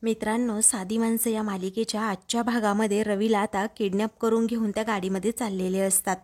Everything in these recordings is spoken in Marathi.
मित्रांनो, साधी माणसं या मालिकेच्या आजच्या भागामध्ये रवीला आता किडनॅप करून घेऊन त्या गाडीमध्ये चाललेले असतात।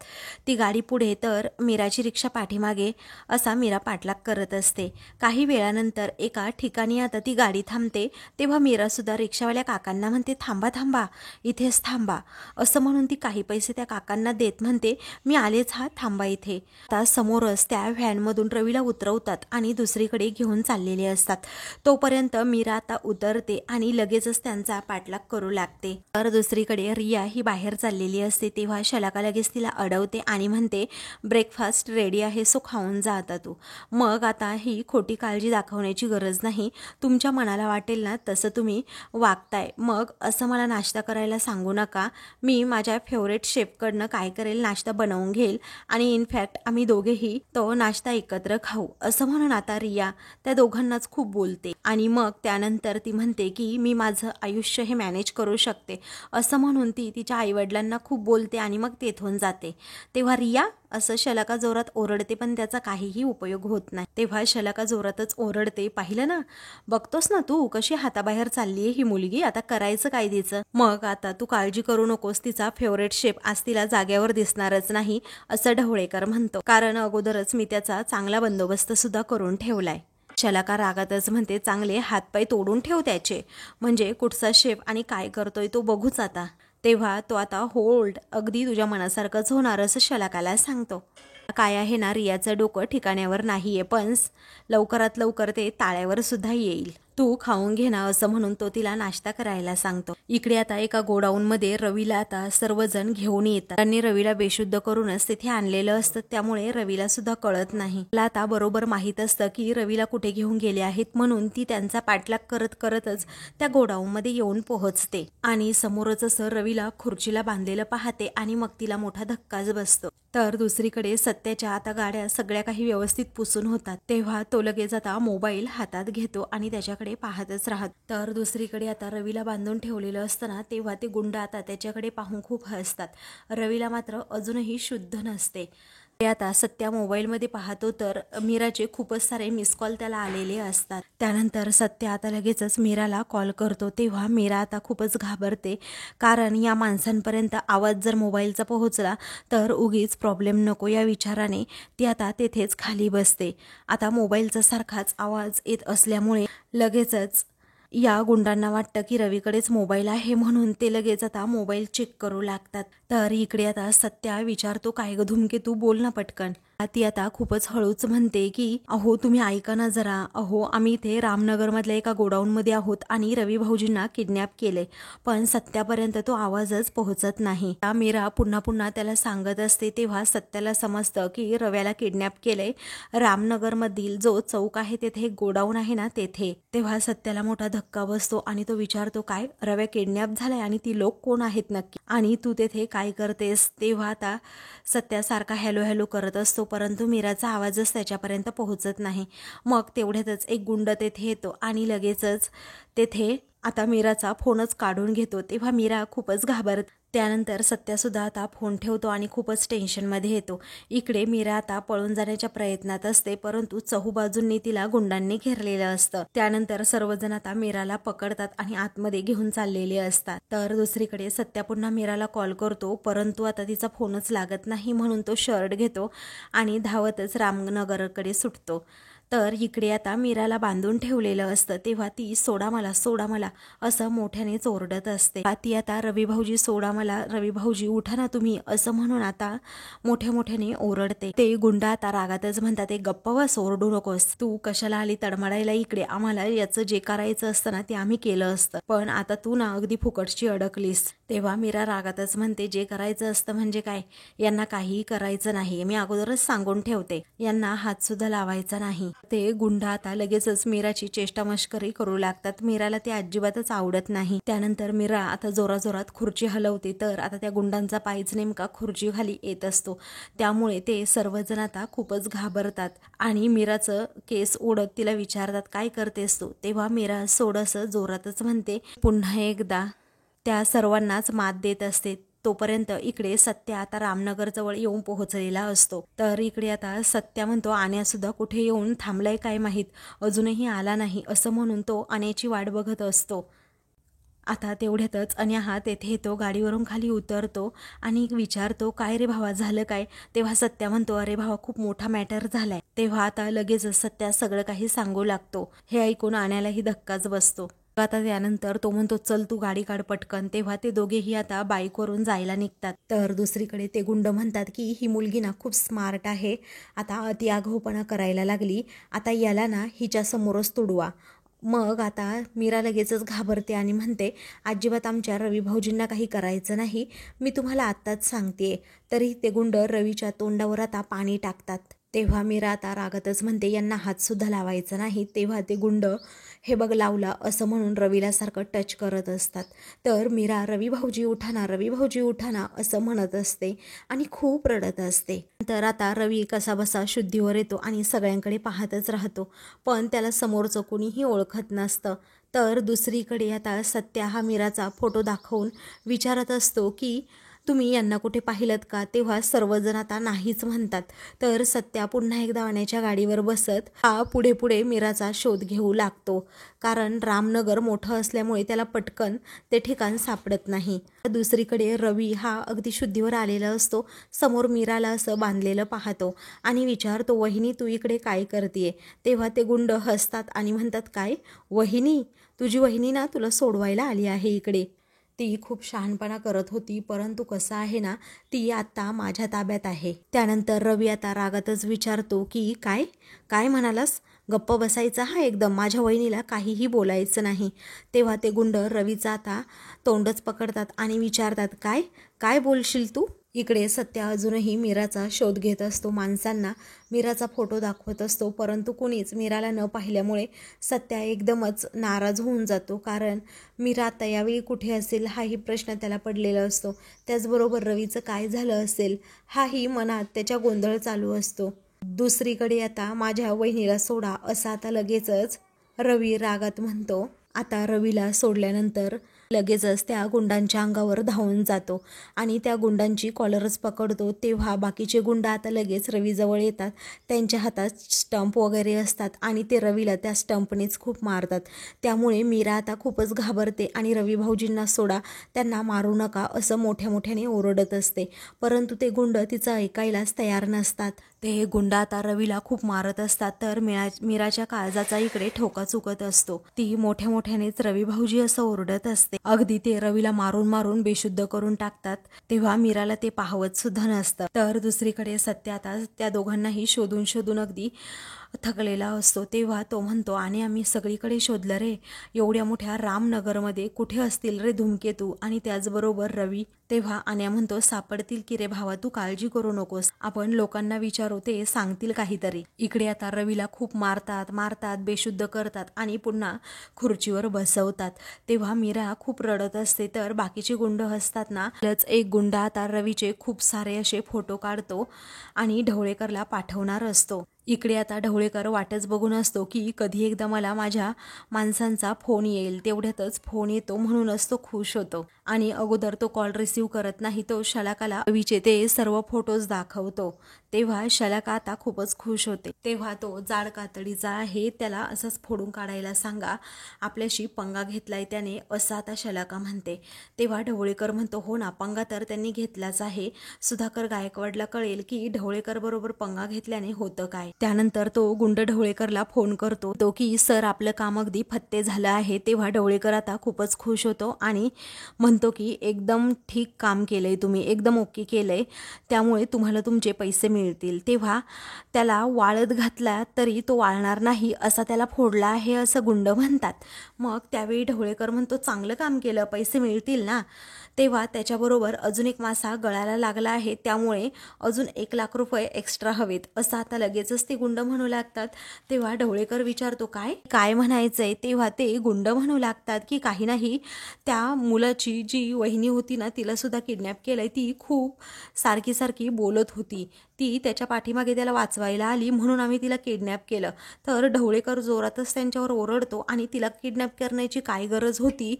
ती गाडी पुढे तर मीराची रिक्षा पाठीमागे असा मीरा पाठलाग करत असते। काही वेळानंतर एका ठिकाणी आता ती गाडी थांबते, तेव्हा मीरा सुद्धा रिक्षावाल्या काकांना म्हणते, थांबा थांबा, इथेच थांबा असं म्हणून ती काही पैसे त्या काकांना देत म्हणते, मी आलेच, हा थांबा इथे। आता समोरच त्या व्हॅनमधून रवीला उतरवतात आणि दुसरीकडे घेऊन चाललेले असतात। तोपर्यंत मीरा आता उतरते आणि लगेचच त्यांचा पाठलाग करू लागते। तर दुसरीकडे रिया ही बाहेर चाललेली असते, तेव्हा शलाका लगेच तिला अडवते आणि म्हणते, ब्रेकफास्ट रेडी आहे, सो खाऊन जा आता तू। मग आता ही खोटी काळजी दाखवण्याची गरज नाही, तुमच्या मनाला वाटेल ना तसं तुम्ही वागताय, मग असं मला नाश्ता करायला सांगू नका। मी माझ्या फेवरेट शेफकडनं काय करेल, नाश्ता बनवून घेईल आणि इनफॅक्ट आम्ही दोघेही तो नाश्ता एकत्र खाऊ, असं म्हणून आता रिया त्या दोघांनाच खूप बोलते। आणि मग त्यानंतर ती म्हणते की मी माझं आयुष्य हे मॅनेज करू शकते, असं म्हणून ती तिच्या आईवडिलांना खूप बोलते आणि मग तेथून जाते। तेव्हा रिया असं शलाका जोरात ओरडते, पण त्याचा काहीही उपयोग होत नाही। तेव्हा शलाका जोरातच ओरडते, पाहिलं ना, बघतोस ना तू कशी हाताबाहेर चाललीये ही मुलगी, आता करायचं काय तिचं? मग आता तू काळजी करू नकोस, तिचा फेवरेट शेफ आज तिला जाग्यावर दिसणारच नाही, असं ढवळेकर म्हणतो, कारण अगोदरच मी त्याचा चांगला बंदोबस्त सुद्धा करून ठेवलाय। शलाका रागातच म्हणते, चांगले हातपाय तोडून ठेव त्याचे, म्हणजे कुठचा शेफ आणि काय करतोय तो बघूच आता। तेव्हा तो आता होल्ड, अगदी तुझ्या मनासारखंच होणार, असं शलाकाला सांगतो। काय आहे ना, रियाचं डोकं ठिकाण्यावर नाहीये, पण लवकरात लवकर ते ताळ्यावर सुद्धा येईल, तू खाऊन घे ना, असं म्हणून तो तिला नाश्ता करायला सांगतो। इकडे आता एका गोडाऊनमध्ये रवीला आता सर्वजण घेऊन येतात। त्यांनी रवीला बेशुद्ध करूनच तिथे आणलेलं असतं, त्यामुळे रवीला सुद्धा कळत नाही। तिला आता बरोबर माहीत असतं की रवीला कुठे घेऊन गेले आहेत, म्हणून ती त्यांचा पाठलाग करत करतच त्या गोडाऊनमध्ये येऊन पोहोचते आणि समोरच असं रवीला खुर्चीला बांधलेलं पाहते आणि मग तिला मोठा धक्काच बसतो। तर दुसरीकडे सत्याच्या आता गाड्या सगळ्या काही व्यवस्थित पुसून होतात, तेव्हा तो लगेच आता मोबाईल हातात घेतो आणि त्याच्याकडे पाहतच राहत। तर दुसरीकडे आता रवीला बांधून ठेवलेलं असताना तेव्हा ते गुंड आता त्याच्याकडे पाहून खूप हसतात। रवीला मात्र अजूनही शुद्ध नसते। ते आता सत्या मोबाईलमध्ये पाहतो तर मीराचे खूपच सारे मिस कॉल त्याला आलेले असतात। त्यानंतर सत्या आता लगेचच मीराला कॉल करतो, तेव्हा मीरा आता खूपच घाबरते, कारण या माणसांपर्यंत आवाज जर मोबाईलचा पोहोचला तर उगीच प्रॉब्लेम नको या विचाराने ती आता तेथेच खाली बसते। आता मोबाईलचा सारखाच आवाज येत असल्यामुळे लगेचच या गुंडांना वाटतं की रवीकडेच मोबाईल आहे, म्हणून ते लगेच आता मोबाईल चेक करू लागतात। तर इकडे आता सत्या विचारतो, काय ग धूमकेतू, बोल ना पटकन। ती आता खूपच हळूच म्हणते की अहो तुम्ही ऐका ना जरा, अहो आम्ही इथे रामनगरमधल्या एका गोडाऊनमध्ये आहोत आणि रवी भाऊजींना किडनॅप केले, पण सत्यापर्यंत तो आवाजच पोहोचत नाही। मीरा पुन्हा पुन्हा त्याला सांगत असते, तेव्हा सत्याला समजतं की रव्याला किडनॅप केलंय रामनगरमधील जो चौक आहे तेथे एक गोडाऊन आहे ना तेथे। तेव्हा सत्याला मोठा धक्का बसतो आणि तो विचारतो, काय रव्या किडनॅप झालाय आणि ती लोक कोण आहेत नक्की, आणि तू तेथे काय करतेस? तेव्हा आता सत्या सारखा हॅलो हॅलो करत असतो, परंतु मीराचा आवाजच त्याच्यापर्यंत पोहोचत नाही। मग तेवढ्यातच एक गुंड तेथे येतो आणि लगेचच तेथे आता मीराचा फोनच काढून घेतो। तेव्हा मीरा खूपच घाबरत, त्यानंतर सत्या सुद्धा आता फोन ठेवतो आणि खूपच टेन्शनमध्ये येतो। इकडे मीरा आता पळून जाण्याच्या प्रयत्नात असते, परंतु चहूबाजूंनी तिला गुंडांनी घेरलेलं असतं। त्यानंतर सर्वजण आता मीराला पकडतात आणि आतमध्ये घेऊन चाललेले असतात। तर दुसरीकडे सत्या पुन्हा मीराला कॉल करतो, परंतु आता तिचा फोनच लागत नाही, म्हणून तो शर्ट घेतो आणि धावतच रामनगरकडे सुटतो। तर इकडे आता मीराला बांधून ठेवलेलं असतं, तेव्हा ती सोडा मला, सोडा मला असं मोठ्यानेच ओरडत असते। ती आता रवी भाऊजी सोडा मला, रवी भाऊजी उठा ना तुम्ही, असं म्हणून आता मोठ्या मोठ्याने ओरडते। ते गुंड आता रागातच म्हणतात, एक गप्प बस, ओरडू नकोस, तू कशाला आली तडमडायला इकडे, आम्हाला याचं जे करायचं असतं ना ते आम्ही केलं असतं, पण आता तू ना अगदी फुकटची अडकलीस। तेव्हा मीरा रागातच म्हणते, जे करायचं असतं म्हणजे काय, यांना काहीही करायचं नाही, मी अगोदरच सांगून ठेवते, यांना हात सुद्धा लावायचा नाही। ते गुंड आता लगेचच मीराची चेष्टा मस्करी करू लागतात। मीराला ते अजिबातच आवडत नाही। त्यानंतर मीरा आता जोराजोरात खुर्ची हलवते, तर आता त्या गुंडांचा पायच नेमका खुर्ची खाली येत असतो, त्यामुळे ते सर्वजण आता खूपच घाबरतात आणि मीराचं केस ओढत तिला विचारतात, काय करतेस तू? तेव्हा मीरा सोडस जोरातच म्हणते, पुन्हा एकदा त्या सर्वांनाच मात देत असते। तोपर्यंत इकडे सत्या आता रामनगर जवळ येऊन पोहोचलेला असतो। तर इकडे आता सत्या म्हणतो, आण्या सुद्धा कुठे येऊन थांबलाय काय माहीत, अजूनही आला नाही, असं म्हणून तो आण्याची वाट बघत असतो। आता तेवढ्यातच अन्या तेथे येतो, गाडीवरून खाली उतरतो आणि विचारतो, काय रे भावा झालं काय? तेव्हा सत्या म्हणतो, अरे भावा खूप मोठा मॅटर झालाय. तेव्हा आता लगेच सत्या सगळं काही सांगू लागतो. हे ऐकून आण्यालाही धक्काच बसतो. आता त्यानंतर तो म्हणतो, चल तू गाडी काढ पटकन. तेव्हा ते दोघेही आता बाईकवरून जायला निघतात. तर दुसरीकडे ते गुंड म्हणतात की ही मुलगी ना खूप स्मार्ट आहे, आता अति आगाऊपणा करायला लागली, आता याला ना हिच्या समोरच तुडवा. मग आता मीरा लगेचच घाबरते आणि म्हणते, अजिबात आमच्या रवी भाऊजींना काही करायचं नाही, मी तुम्हाला आत्ताच सांगते. तरी ते गुंड रवीच्या तोंडावर आता पाणी टाकतात. तेव्हा मीरा आता रागातच म्हणते, यांना हातसुद्धा लावायचा नाही. तेव्हा ते गुंड, हे बघ लावला असं म्हणून रवीला सारखं टच करत असतात. तर मीरा रवी भाऊजी उठाना, रवी भाऊजी उठाना असं म्हणत असते आणि खूप रडत असते. तर आता रवी कसा बसा शुद्धीवर येतो आणि सगळ्यांकडे पाहतच राहतो, पण त्याला समोरचं कोणीही ओळखत नसतं. तर दुसरीकडे आता सत्या हा मीराचा फोटो दाखवून विचारत असतो की तुम्ही यांना कुठे पाहिलत का? तेव्हा सर्वजण आता नाहीच म्हणतात. तर सत्या पुन्हा एकदा अण्याच्या गाडीवर बसत हा पुढे पुढे मीराचा शोध घेऊ लागतो, कारण रामनगर मोठं असल्यामुळे त्याला पटकन ते ठिकाण सापडत नाही. दुसरीकडे रवी हा अगदी शुद्धीवर आलेला असतो, समोर मीराला असं बांधलेलं पाहतो आणि विचारतो, वहिनी तू इकडे काय करतेय? तेव्हा ते गुंड हसतात आणि म्हणतात, काय वहिनी? तुझी वहिनी ना तुला सोडवायला आली आहे इकडे. ती खूप शहाणपणा करत होती, परंतु कसं आहे ना, ती आता माझ्या ताब्यात आहे. त्यानंतर रवी आता रागातच विचारतो की काय काय म्हणालास? गप्प बसायचा हा एकदम, माझ्या वहिनीला काहीही बोलायचं नाही. तेव्हा ते गुंड रवीचा आता तोंडच पकडतात आणि विचारतात, काय काय बोलशील तू? इकडे सत्या अजूनही मीराचा शोध घेत असतो, माणसांना मीराचा फोटो दाखवत असतो, परंतु कुणीच मीराला न पाहिल्यामुळे सत्या एकदमच नाराज होऊन जातो, कारण मीरा आता यावेळी कुठे असेल हाही प्रश्न त्याला पडलेला असतो. त्याचबरोबर रवीचं काय झालं असेल हाही मनात त्याच्या गोंधळ चालू असतो. दुसरीकडे आता माझ्या वहिनीला सोडा असं आता लगेचच रवी रागात म्हणतो. आता रवीला सोडल्यानंतर लगेचच त्या गुंडांच्या अंगावर धावून जातो आणि त्या गुंडांची कॉलरच पकडतो. तेव्हा बाकीचे गुंड आता लगेच रवीजवळ येतात, त्यांच्या हातात स्टंप वगैरे असतात आणि ते रवीला त्या स्टंपनेच खूप मारतात. त्यामुळे मीरा आता खूपच घाबरते आणि रवी भाऊजींना सोडा, त्यांना मारू नका असं मोठ्या मोठ्याने ओरडत असते, परंतु ते गुंड तिचं ऐकायलाच तयार नसतात. ते गुंड आता रवीला खूप मारत असतात. तर मीराच्या काळजाचा इकडे ठोका चुकत असतो. ती मोठ्या मोठ्यानेच रवी भाऊजी असं ओरडत असते, अगदी ते रवीला मारून मारून बेशुद्ध करून टाकतात. तेव्हा मीराला ते पाहवत सुद्धा नसतं. तर दुसरीकडे सत्य आता त्या दोघांनाही शोधून शोधून अगदी थकलेला असतो. तेव्हा तो म्हणतो, आणि आम्ही सगळीकडे शोधलं रे, एवढ्या मोठ्या रामनगरमध्ये कुठे असतील रे धूमकेतू आणि त्याचबरोबर रवी? तेव्हा आन्या म्हणतो, सापडतील की रे भावा, तू काळजी करू नकोस, आपण लोकांना विचारू, ते सांगतील काहीतरी. इकडे आता रवीला खूप मारतात मारतात, बेशुद्ध करतात आणि पुन्हा खुर्चीवर बसवतात. तेव्हा मीरा खूप रडत असते. तर बाकीचे गुंड असतात ना, एक गुंड आता रवीचे खूप सारे असे फोटो काढतो आणि ढवळेकरला पाठवणार असतो. इकडे आता ढवळेकर वाटच बघून असतो की कधी एकदा मला माझ्या माणसांचा फोन येईल. तेवढ्यातच फोन येतो, म्हणूनच तो खुश होतो आणि अगोदर तो कॉल रिसीव्ह करत नाही. तो शलाकाला रवीचे ते सर्व फोटोज दाखवतो. तेव्हा शलाका आता खूपच खुश होते. तेव्हा तो जाड कातडीचा आहे, त्याला असंच फोडून काढायला सांगा, आपल्याशी पंगा घेतलाय त्याने, असं आता शलाका म्हणते. तेव्हा ढवळेकर म्हणतो, हो ना, पंगा तर त्यांनी घेतलाच आहे. सुधाकर गायकवाडला कळेल की ढवळेकर बरोबर पंगा घेतल्याने होतं काय. त्यानंतर तो गुंड ढवळेकरला फोन करतो तो की सर, आपलं काम अगदी फत्ते झालं आहे. तेव्हा ढवळेकर आता खूपच खुश होतो आणि म्हणतो की एकदम ठीक काम केलंय तुम्ही, एकदम ओके केलंय, त्यामुळे तुम्हाला तुमचे पैसे मिळतील. तेव्हा त्याला वाळत घातला तरी तो वाळणार नाही असा त्याला फोडला आहे असं गुंड म्हणतात. मग त्यावेळी ढवळेकर म्हणतो, चांगलं काम केलं, पैसे मिळतील ना. तेव्हा त्याच्याबरोबर अजून एक मासा गळायला लागला आहे, त्यामुळे अजून 1,00,000 रुपये एक्स्ट्रा हवेत असं आता लगेचच ते गुंड म्हणू लागतात. तेव्हा ढवळेकर विचारतो, काय काय म्हणायचंय? तेव्हा ते गुंड म्हणू लागतात की काही नाही, त्या मुलाची जी वहिनी होती ना, तिला सुद्धा किडनॅप केलंय, ती खूप सारखी सारखी बोलत होती, ती त्याच्या पाठीमागे त्याला वाचवायला आली, म्हणून आम्ही तिला किडनॅप केलं. तर ढवळेकर जोरातच त्यांच्यावर ओरडतो आणि तिला किडनॅप करण्याची काय गरज होती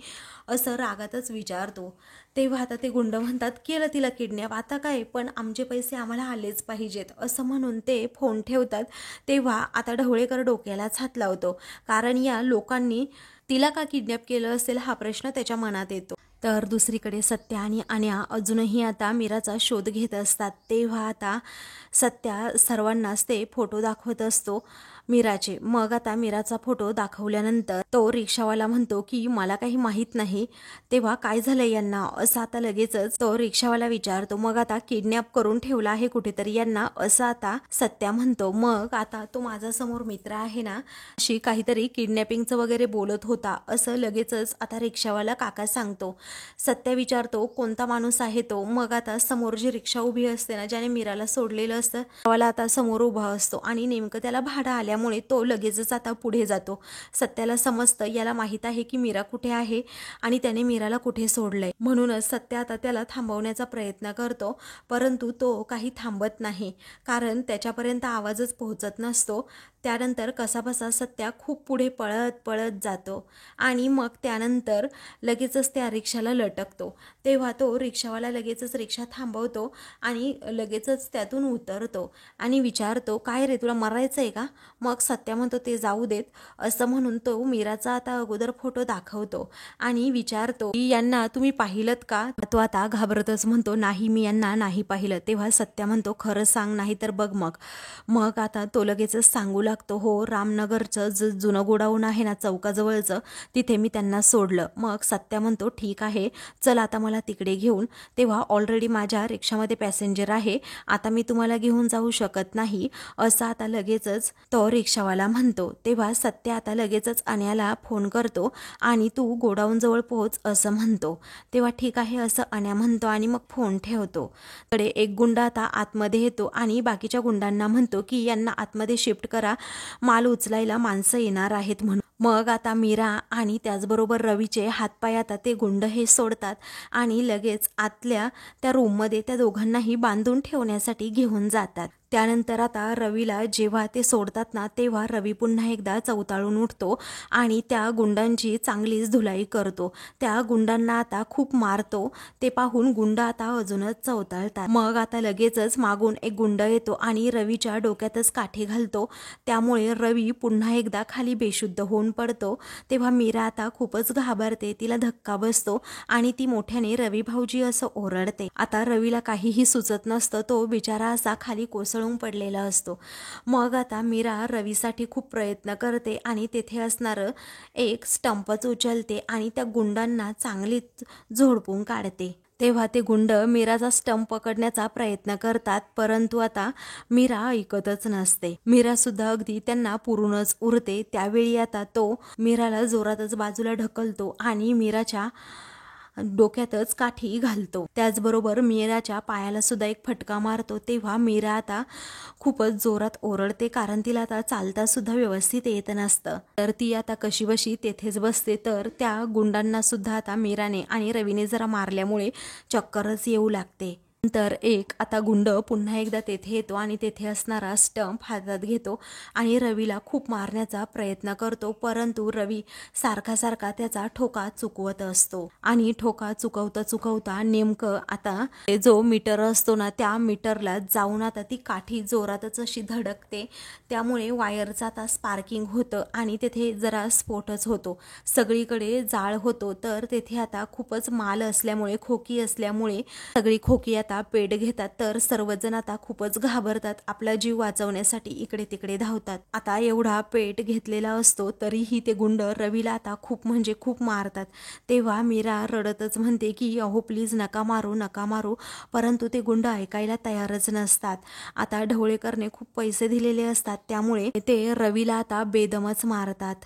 असं रागातच विचारतो. तेव्हा आता ते गुंड म्हणतात, केलं तिला किडनॅप, आता काय, पण आमचे पैसे आम्हाला आलेच पाहिजेत असं म्हणून ते फोन ठेवतात. तेव्हा आता ढवळेकर डोक्यालाच हात लावतो, कारण या लोकांनी तिला का किडनॅप केलं असेल हा प्रश्न त्याच्या मनात येतो। तर दुसरीकडे सत्या आणि अन्या अजूनही आता मीराचा शोध घेत असतात। तेव्हा आता सत्या सर्वांनाच ते फोटो दाखवत असतो मीराचे। मग आता मीराचा फोटो दाखवल्यानंतर तो रिक्षावाला म्हणतो की मला काही माहीत नाही। तेव्हा काय झालं यांना असं आता लगेचच तो रिक्षावाला विचारतो। मग आता किडनॅप करून ठेवला आहे कुठेतरी यांना असं आता सत्या म्हणतो। मग आता तो माझा समोर मित्र आहे ना अशी काहीतरी किडनॅपिंगचं वगैरे बोलत होता असं लगेचच आता रिक्षावाला काका सांगतो। सत्या विचारतो कोणता माणूस आहे तो। मग आता समोर जी रिक्षा उभी असते ना ज्याने मीराला सोडलेलं असतं त्याला आता समोर उभा असतो आणि नेमकं त्याला भाडं आल्यामुळे तो लगेचच आता पुढे जातो। सत्याला समजतं याला माहित आहे की मीरा कुठे आहे आणि त्याने मीराला कुठे सोडलंय, म्हणूनच सत्या आता त्याला थांबवण्याचा प्रयत्न करतो। परंतु तो काही थांबत नाही कारण त्याच्यापर्यंत आवाजच पोहोचत नसतो। त्यानंतर कसाबसा सत्या खूप पुढे पळत पळत जातो आणि मग त्यानंतर लगेचच त्या रिक्षाला लटकतो। तेव्हा तो रिक्षावाला लगेचच रिक्षा थांबवतो आणि लगेचच त्यातून उतरतो आणि विचारतो काय रे तुला मरायचंय का। मग सत्या म्हणतो ते जाऊ देत असं म्हणून तो मीराचा आता अगोदर फोटो दाखवतो आणि विचारतो की यांना तुम्ही पाहिलत का। तो आता घाबरतच म्हणतो नाही मी यांना नाही पाहिलं। तेव्हा सत्या म्हणतो खरं सांग नाही तर बघ मग आता तो लगेचच सांगू लागतो हो रामनगरचं जुनं गोडाऊन आहे ना चौकाजवळचं तिथे मी त्यांना सोडलं। मग सत्या म्हणतो ठीक आहे चल आता मला तिकडे घेऊन। तेव्हा ऑलरेडी माझ्या रिक्षामध्ये पॅसेंजर आहे आता मी तुम्हाला घेऊन जाऊ शकत नाही असं आता लगेचच तो रिक्षावाला म्हणतो। तेव्हा सत्या आता लगेचच अन्याला फोन करतो आणि तू गोडाऊन जवळ पोहोच असं म्हणतो। तेव्हा ठीक आहे असं अन्या म्हणतो आणि मग फोन ठेवतो। कडे एक गुंड आता आतमध्ये येतो आणि बाकीच्या गुंडांना म्हणतो की यांना आतमध्ये शिफ्ट करा माल उचलायला माणसं येणार आहेत म्हणून। मग आता मीरा आणि त्याचबरोबर रवीचे हातपाय आता ते गुंड हे सोडतात आणि लगेच आतल्या त्या रूममध्ये त्या दोघांनाही बांधून ठेवण्यासाठी घेऊन जातात। त्यानंतर आता रवीला जेव्हा ते सोडतात ना तेव्हा रवी पुन्हा एकदा चवताळून उठतो आणि त्या गुंडांची चांगलीच धुलाई करतो। त्या गुंडांना आता खूप मारतो ते पाहून गुंड आता अजूनच चवताळतात। मग आता लगेचच मागून एक गुंड येतो आणि रवीच्या डोक्यातच काठी घालतो त्यामुळे रवी पुन्हा एकदा खाली बेशुद्ध होऊन पडतो। तेव्हा मीरा आता खूपच घाबरते तिला धक्का बसतो आणि ती मोठ्याने रवी भाऊजी असं ओरडते। आता रवीला काहीही सुचत नसतं तो बिचारा असा खाली कोसळून पडलेला असतो। मग आता मीरा रवीसाठी खूप प्रयत्न करते आणि तेथे असणारं एक स्टंपच उचलते आणि त्या गुंडांना चांगलीच झोडपून काढते। तेव्हा ते गुंड मीराचा स्टंप पकडण्याचा प्रयत्न करतात परंतु आता मीरा ऐकतच नसते। मीरा सुद्धा अगदी त्यांना पुरूनच उरते। त्यावेळी आता तो मीराला जोरातच बाजूला ढकलतो आणि मीराच्या डोक्यातच काठी घालतो। त्याचबरोबर मीराच्या पायाला सुद्धा एक फटका मारतो। तेव्हा मीरा आता खूपच जोरात ओरडते कारण तिला आता चालता सुद्धा व्यवस्थित येत नसतं। तर ती आता कशीबशी तेथेच बसते। तर त्या गुंडांना सुद्धा आता मीराने आणि रवीने जरा मारल्यामुळे चक्करच येऊ लागते। नंतर एक आता गुंड पुन्हा एकदा तेथे येतो आणि तेथे असणारा स्टंप हातात घेतो आणि रवीला खूप मारण्याचा प्रयत्न करतो परंतु रवी सारखा त्याचा ठोका चुकवत असतो आणि ठोका चुकवता नेमकं आता जो मीटर असतो ना त्या मीटरला जाऊन आता ती काठी जोरातच अशी धडकते। त्यामुळे वायरचा आता स्पार्किंग होतं आणि तेथे जरा स्फोटच होतो। सगळीकडे जाळ होतो। तर तेथे आता खूपच माल असल्यामुळे खोकी असल्यामुळे सगळी खोकी आता पेट घेतात। तर सर्वजण आता खूपच घाबरतात आपला जीव वाचवण्यासाठी इकडे तिकडे धावतात। आता एवढा पेट घेतलेला असतो तरीही ते गुंड रवीला आता खूप म्हणजे खूप मारतात। तेव्हा मीरा रडतच म्हणते की अहो प्लीज नका मारू परंतु ते गुंड ऐकायला तयारच नसतात। आता ढवळेकरने खूप पैसे दिलेले असतात त्यामुळे ते रवीला आता बेदमच मारतात।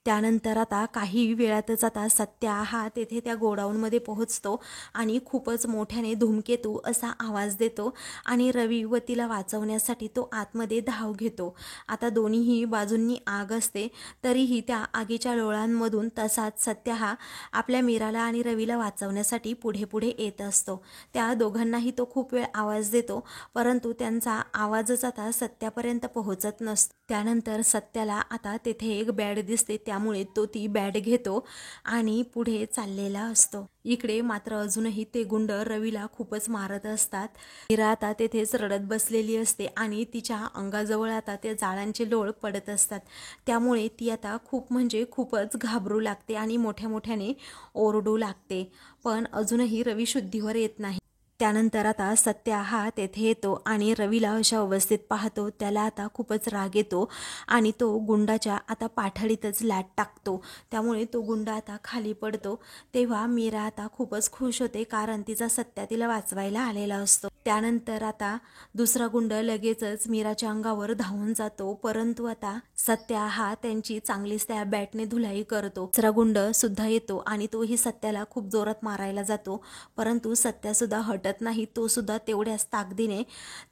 त्यानंतर आता काही वेळातच आता सत्या हा तेथे त्या गोडाऊनमध्ये पोहोचतो आणि खूपच मोठ्याने धूमकेतू असा आवाज देतो आणि रवी व तिला वाचवण्यासाठी तो आतमध्ये धाव घेतो। आता दोन्हीही बाजूंनी आग असते तरीही त्या आगीच्या लोळांमधून तसाच सत्या हा आपल्या मीराला आणि रवीला वाचवण्यासाठी पुढे येत असतो। त्या दोघांनाही तो खूप वेळ आवाज देतो परंतु त्यांचा आवाजच आता सत्यापर्यंत पोहोचत नसतो। त्यानंतर सत्याला आता तेथे एक बॅड दिसते त्यामुळे तो ती बॅट घेतो आणि पुढे चाललेला असतो. इकडे मात्र अजूनही ते गुंड रवीला खूपच मारत असतात. मीरा आता तेथेच रडत बसलेली असते आणि तिच्या अंगाजवळ आता त्या जाळांचे लोळ पडत असतात. त्यामुळे ती आता खूप म्हणजे खूपच घाबरू लागते आणि मोठ्या मोठ्याने ओरडू लागते. पण अजूनही रवी शुद्धीवर येत नाही. त्यानंतर आता सत्या हा तेथे येतो आणि रवीला अशा अवस्थेत पाहतो. त्याला आता खूपच राग येतो आणि तो गुंडाच्या आता पाठडीतच लाट टाकतो. त्यामुळे तो गुंड आता खाली पडतो. तेव्हा मीरा आता खूपच खुश होते कारण तिचा सत्या तिला वाचवायला आलेला असतो. त्यानंतर आता दुसरा गुंड लगेचच मीराच्या अंगावर धावून जातो, परंतु आता सत्या हा त्यांची चांगलीच त्या बॅटने धुलाई करतो. दुसरा गुंड सुद्धा येतो आणि तोही सत्याला खूप जोरात मारायला जातो, परंतु सत्या सुद्धा हटत नाही. तो सुद्धा तेवढ्याच ताकदीने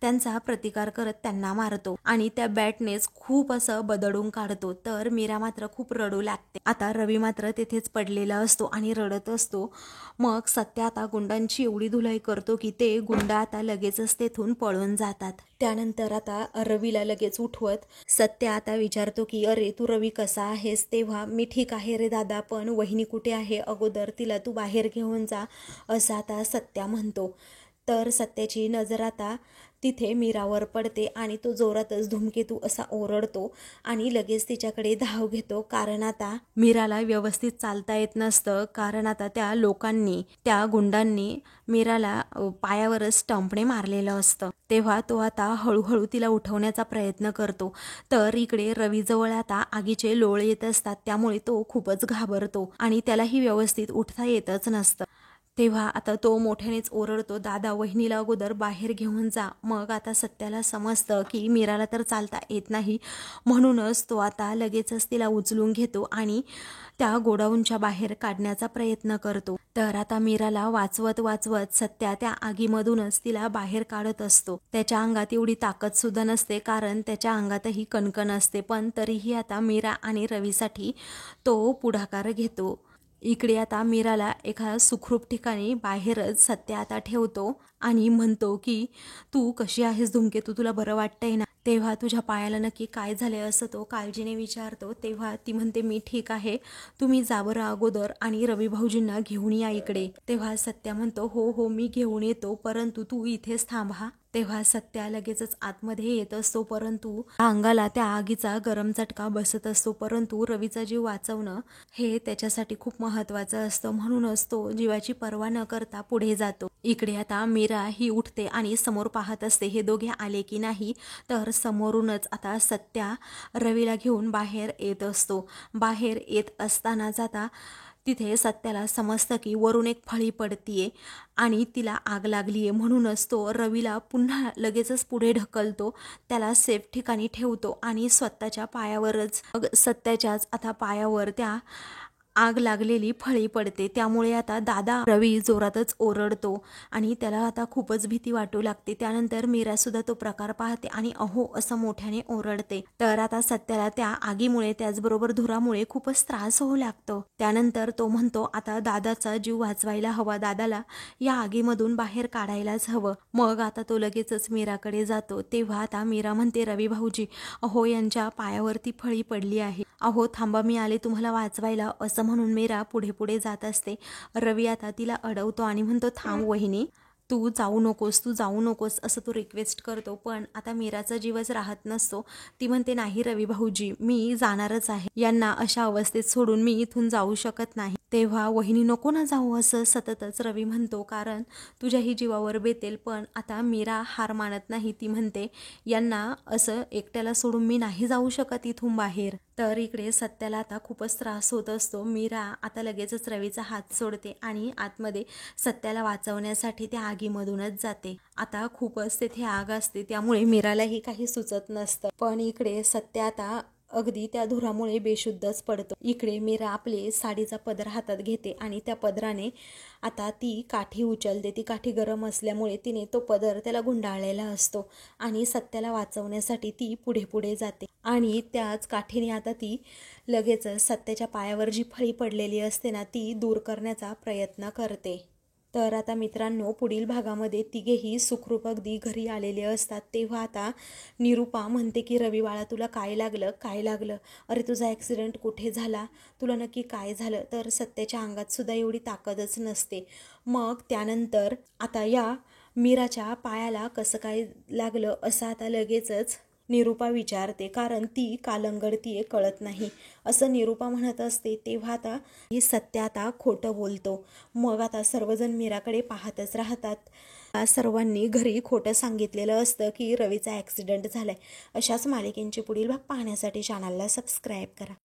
त्यांचा प्रतिकार करत त्यांना मारतो आणि त्या बॅटनेच खूप असं बदडून काढतो. तर मीरा मात्र खूप रडू लागते. आता रवी मात्र तेथेच पडलेला असतो आणि रडत असतो. मग सत्या आता गुंडांची एवढी धुलाई करतो की ते गुंड आता लगेचच तेथून पळून जातात. त्यानंतर आता रवीला लगेच उठवत सत्या आता विचारतो की अरे तू रवी कसा आहेस? तेव्हा मी ठीक आहे रे दादा, पण वहिनी कुठे आहे? अगोदर तिला तू बाहेर घेऊन जा, असं आता सत्या म्हणतो. तर सत्याची नजर आता तिथे मीरावर पडते आणि तो जोरातच धूमकेतू असा ओरडतो आणि लगेच तिच्याकडे धाव घेतो. कारण आता मीराला व्यवस्थित चालता येत नसतं, कारण आता त्या लोकांनी त्या गुंडांनी मीराला पायावरच स्टंपने मारलेलं असतं. तेव्हा तो आता हळूहळू तिला उठवण्याचा प्रयत्न करतो. तर इकडे रवीजवळ आता आगीचे लोळ येत असतात, त्यामुळे तो खूपच घाबरतो आणि त्यालाही व्यवस्थित उठता येतच नसतं. तेव्हा आता तो मोठ्यानेच ओरडतो, दादा वहिनीला अगोदर बाहेर घेऊन जा. मग आता सत्याला समजतं की मीराला तर चालता येत नाही, म्हणूनच तो आता लगेचच तिला उचलून घेतो आणि त्या गोडाऊनच्या बाहेर काढण्याचा प्रयत्न करतो. तर आता मीराला वाचवत वाचवत सत्या त्या आगीमधूनच तिला बाहेर काढत असतो. त्याच्या अंगात एवढी ताकद सुद्धा नसते, कारण त्याच्या अंगातही कणकण असते, पण तरीही आता मीरा आणि रवीसाठी तो पुढाकार घेतो. इकडे आता मीराला एका सुखरूप ठिकाणी बाहेरच सत्या आता ठेवतो आणि म्हणतो की तू कशी आहेस धूमकेतू, तुला बरं वाटतंय ना? तेव्हा तुझ्या पायाला नक्की काय झाले असं तो काळजीने विचारतो. तेव्हा ती म्हणते मी ठीक आहे, तुम्ही जा बरं अगोदर आणि रवी भाऊजींना घेऊन या इकडे. तेव्हा सत्या म्हणतो हो हो मी घेऊन येतो, परंतु तू इथेच थांब हा. तेव्हा सत्या लगेचच आतमध्ये येत असतो, परंतु अंगाला त्या आगीचा गरम चटका बसत असतो. परंतु रवीचा जीव वाचवणं हे त्याच्यासाठी खूप महत्वाचं असतं, म्हणूनच तो जीवाची पर्वा न करता पुढे जातो. इकडे आता मीरा ही उठते आणि समोर पाहत असते हे दोघे आले की नाही. तर समोरूनच आता सत्या रवीला घेऊन बाहेर येत असतो. बाहेर येत असताना जाता तिथे सत्याला समजतं की वरून एक फळी पडतीये आणि तिला आग लागलीये, म्हणूनच तो रवीला पुन्हा लगेचच पुढे ढकलतो, त्याला सेफ ठिकाणी ठेवतो आणि स्वतःच्या पायावरच सत्याच्याच आता पायावर त्या आग लागलेली फळी पडते. त्यामुळे आता दादा रवी जोरातच ओरडतो आणि त्याला आता खूपच भीती वाटू लागते. त्यानंतर मीरा सुद्धा तो प्रकार पाहते आणि अहो असं मोठ्याने ओरडते. तर आता सत्याला त्या आगीमुळे त्याचबरोबर धुरामुळे खूपच त्रास होऊ लागतो. त्यानंतर तो म्हणतो आता दादाचा जीव वाचवायला हवा, दादाला या आगीमधून बाहेर काढायलाच हवं. मग आता तो लगेचच मीराकडे जातो. तेव्हा आता मीरा म्हणते रवी भाऊजी अहो यांच्या पायावरती फळी पडली आहे, अहो थांबा मी आले तुम्हाला वाचवायला, असं म्हणून मीरा पुढे पुढे जात असते. रवी आता तिला अडवतो आणि म्हणतो थांब वहिनी, तू जाऊ नकोस असं तो रिक्वेस्ट करतो. पण आता मीराचा जीवच राहत नसतो. ती म्हणते नाही रवी भाऊजी मी जाणारच आहे, यांना अशा अवस्थेत सोडून मी इथून जाऊ शकत नाही. तेव्हा वहिनी नको ना जाऊ असं सततच रवी म्हणतो, कारण तुझ्याही जीवावर बेतेल. पण आता मीरा हार मानत नाही. ती म्हणते यांना असं एकट्याला सोडून मी नाही जाऊ शकत इथून बाहेर. तर इकडे सत्याला आता खूपच त्रास होत असतो. मीरा आता लगेचच रवीचा हात सोडते आणि आतमध्ये सत्याला वाचवण्यासाठी त्या आगीमधूनच जाते. आता खूपच तेथे आग असते, त्यामुळे मीरालाही काही सुचत नसतं. पण इकडे सत्या आता अगदी त्या धुरामुळे बेशुद्धच पडतो. इकडे मीरा आपले साडीचा पदर हातात घेते आणि त्या पदराने आता ती काठी उचलते. ती काठी गरम असल्यामुळे तिने तो पदर त्याला गुंडाळलेला असतो आणि सत्याला वाचवण्यासाठी ती पुढे पुढे जाते आणि त्याच काठीने आता ती लगेचच सत्याच्या पायावर जी फळी पडलेली असते ना ती दूर करण्याचा प्रयत्न करते. तर आता मित्रांनो, पुढील भागामध्ये तिघेही सुखरूप अगदी घरी आलेले असतात. तेव्हा आता निरूपा म्हणते की रवी बाळा, तुला काय लागलं, काय लागलं? अरे तुझा ॲक्सिडेंट कुठे झाला, तुला नक्की काय झालं? तर सत्याच्या अंगात सुद्धा एवढी ताकदच नसते. मग त्यानंतर आता या मीराच्या पायाला कसं काय लागलं असं आता लगेचच निरूपा विचारते, कारण ती कालंगडतीये कळत नाही असं निरूपा म्हणत असते. तेव्हा आता ही सत्य आता खोटं बोलतो. मग आता सर्वजण मीराकडे पाहतच राहतात. सर्वांनी घरी खोटं सांगितलेलं असतं की रवीचा ॲक्सिडेंट झालाय. अशाच मालिकेंचे पुढील भाग पाहण्यासाठी चॅनलला सबस्क्राईब करा.